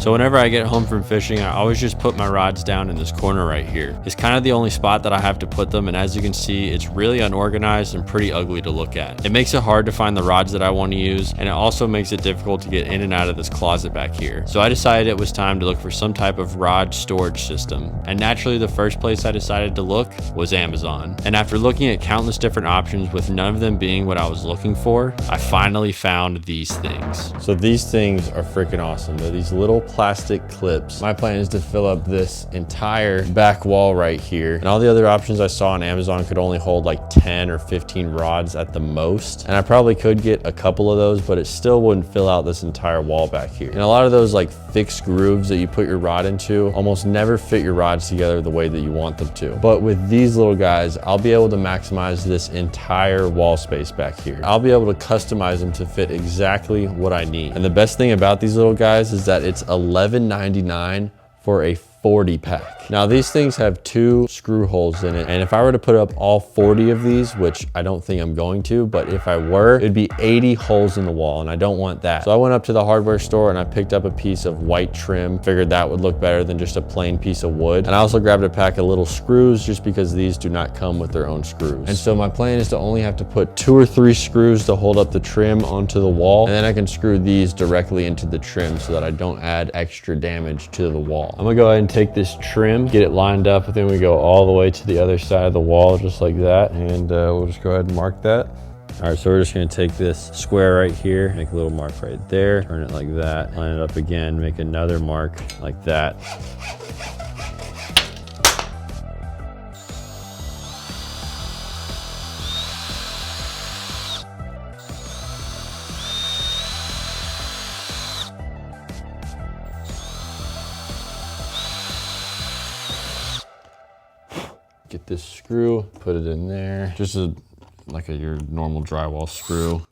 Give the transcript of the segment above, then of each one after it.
So whenever I get home from fishing, I always just put my rods down in this corner right here. It's kind of the only spot that I have to put them, and as you can see, it's really unorganized and pretty ugly to look at. It makes it hard to find the rods that I want to use, and it also makes it difficult to get in and out of this closet back here. So I decided it was time to look for some type of rod storage system, and naturally the first place I decided to look was Amazon. And after looking at countless different options with none of them being what I was looking for, I finally found these things. So these things are freaking awesome. They're these little plastic clips. My plan is to fill up this entire back wall right here, and all the other options I saw on Amazon could only hold like 10 or 15 rods at the most, and I probably could get a couple of those, but it still wouldn't fill out this entire wall back here. And a lot of those like fixed grooves that you put your rod into almost never fit your rods together the way that you want them to. But with these little guys, I'll be able to maximize this entire wall space back here. I'll be able to customize them to fit exactly what I need. And the best thing about these little guys is that it's $11.99 for a 40 pack. Now these things have 2 screw holes in it, and if I were to put up all 40 of these, which I don't think I'm going to, but if I were, it'd be 80 holes in the wall, and I don't want that. So I went up to the hardware store and I picked up a piece of white trim, figured that would look better than just a plain piece of wood. And I also grabbed a pack of little screws just because these do not come with their own screws. And so my plan is to only have to put 2 or 3 screws to hold up the trim onto the wall, and then I can screw these directly into the trim so that I don't add extra damage to the wall. I'm gonna go ahead and take this trim, get it lined up, and then we go all the way to the other side of the wall just like that, and we'll just go ahead and mark that. All right, so we're just gonna take this square right here, make a little mark right there, turn it like that, line it up again, make another mark like that. Get this screw, put it in there. Just like your normal drywall screw.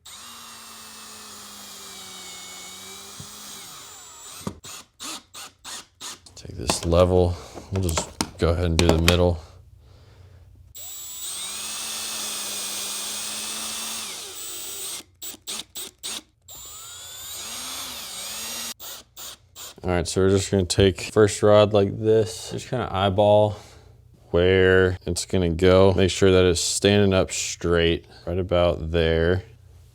Take this level. We'll just go ahead and do the middle. All right, so we're just gonna take first rod like this, just kind of eyeball where it's gonna go. Make sure that it's standing up straight, right about there.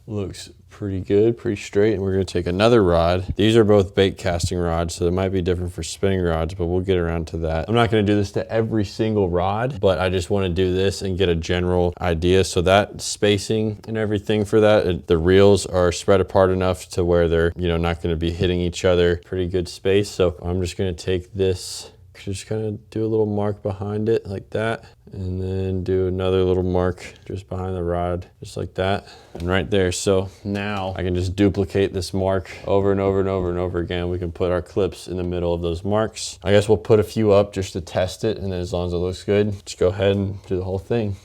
Looks pretty good, pretty straight. And we're gonna take another rod. These are both bait casting rods, so they might be different for spinning rods, but we'll get around to that. I'm not gonna do this to every single rod, but I just wanna do this and get a general idea. So that spacing and everything for that, the reels are spread apart enough to where they're, not gonna be hitting each other. Pretty good space. So I'm just gonna take this, just kind of do a little mark behind it like that, and then do another little mark just behind the rod, just like that, and right there. So now I can just duplicate this mark over and over and over and over again. We can put our clips in the middle of those marks. I guess we'll put a few up just to test it, and then as long as it looks good, just go ahead and do the whole thing.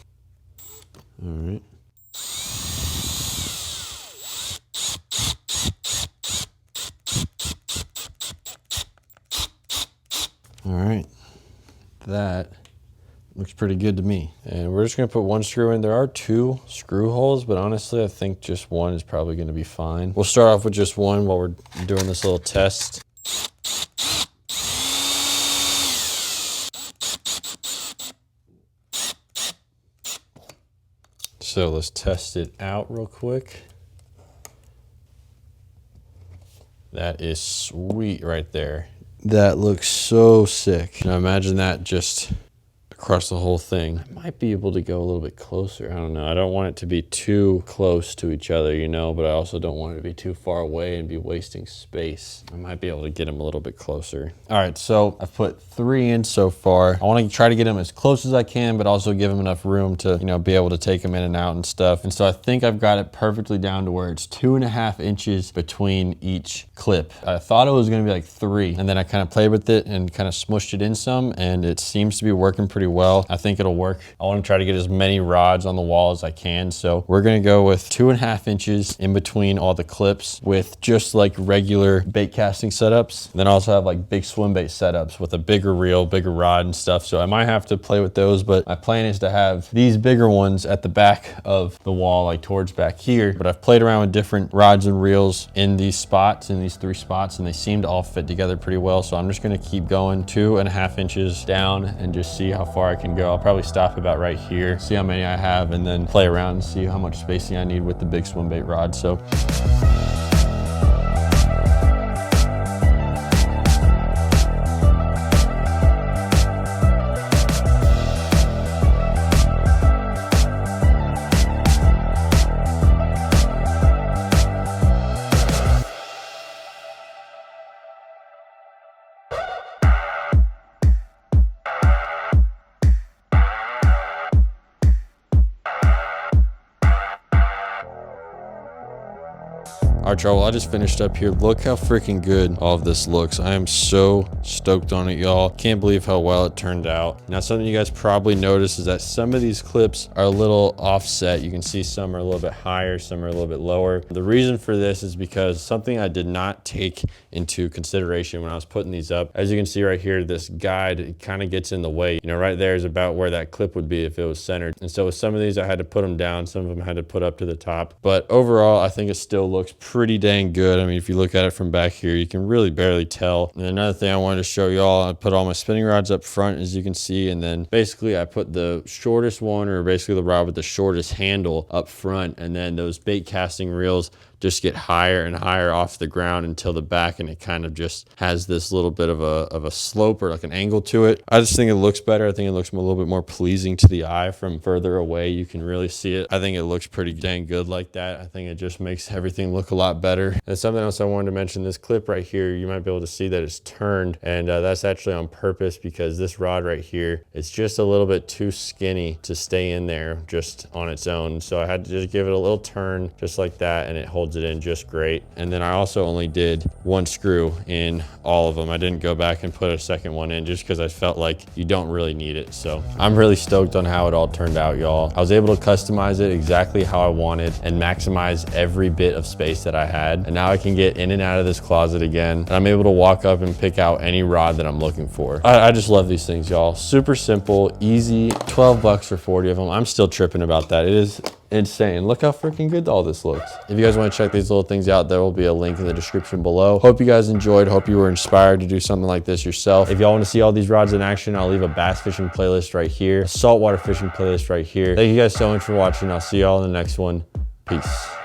All right. All right, that looks pretty good to me. And we're just gonna put 1 screw in. There are 2 screw holes, but honestly, I think just 1 is probably gonna be fine. We'll start off with just 1 while we're doing this little test. So let's test it out real quick. That is sweet right there. That looks so sick. Now imagine that just across the whole thing. I might be able to go a little bit closer. I don't know. I don't want it to be too close to each other, but I also don't want it to be too far away and be wasting space. I might be able to get them a little bit closer. All right, so I've put 3 in so far. I want to try to get them as close as I can, but also give them enough room to, be able to take them in and out and stuff. And so I think I've got it perfectly down to where it's 2.5 inches between each clip. I thought it was going to be like 3, and then I kind of played with it and kind of smushed it in some, and it seems to be working pretty well. I think it'll work. I want to try to get as many rods on the wall as I can. So we're going to go with 2.5 inches in between all the clips with just like regular bait casting setups. Then I also have like big swim bait setups with a bigger reel, bigger rod and stuff. So I might have to play with those, but my plan is to have these bigger ones at the back of the wall, like towards back here. But I've played around with different rods and reels in these spots, in these 3 spots, and they seem to all fit together pretty well. So I'm just going to keep going 2.5 inches down and just see how far I can go. I'll probably stop about right here, see how many I have, and then play around and see how much spacing I need with the big swim bait rod. So all right, y'all, well, I just finished up here. Look how freaking good all of this looks. I am so stoked on it, y'all. Can't believe how well it turned out. Now, something you guys probably noticed is that some of these clips are a little offset. You can see some are a little bit higher, some are a little bit lower. The reason for this is because something I did not take into consideration when I was putting these up. As you can see right here, this guide, it kind of gets in the way. You know, right there is about where that clip would be if it was centered. And so with some of these, I had to put them down. Some of them I had to put up to the top. But overall, I think it still looks pretty dang good. I mean, if you look at it from back here, you can really barely tell. And another thing I wanted to show y'all, I put all my spinning rods up front, as you can see, and then basically I put the shortest one, or basically the rod with the shortest handle, up front, and then those bait casting reels just get higher and higher off the ground until the back, and it kind of just has this little bit of a slope or like an angle to it. I just think it looks better. I think it looks a little bit more pleasing to the eye from further away. You can really see it. I think it looks pretty dang good like that. I think it just makes everything look a lot better. And something else I wanted to mention, this clip right here, you might be able to see that it's turned, and that's actually on purpose because this rod right here, it's just a little bit too skinny to stay in there just on its own. So I had to just give it a little turn just like that, and it holds it in just great. And then I also only did 1 screw in all of them. I didn't go back and put a second one in just because I felt like you don't really need it. So I'm really stoked on how it all turned out, y'all. I was able to customize it exactly how I wanted and maximize every bit of space that I had. And now I can get in and out of this closet again, and I'm able to walk up and pick out any rod that I'm looking for. I just love these things, y'all. Super simple, easy, 12 bucks for 40 of them. I'm still tripping about that. It is insane. Look how freaking good all this looks. If you guys want to check these little things out, there will be a link in the description below. Hope you guys enjoyed. Hope you were inspired to do something like this yourself. If y'all want to see all these rods in action, I'll leave a bass fishing playlist right here, a saltwater fishing playlist right here. Thank you guys so much for watching. I'll see y'all in the next one. Peace.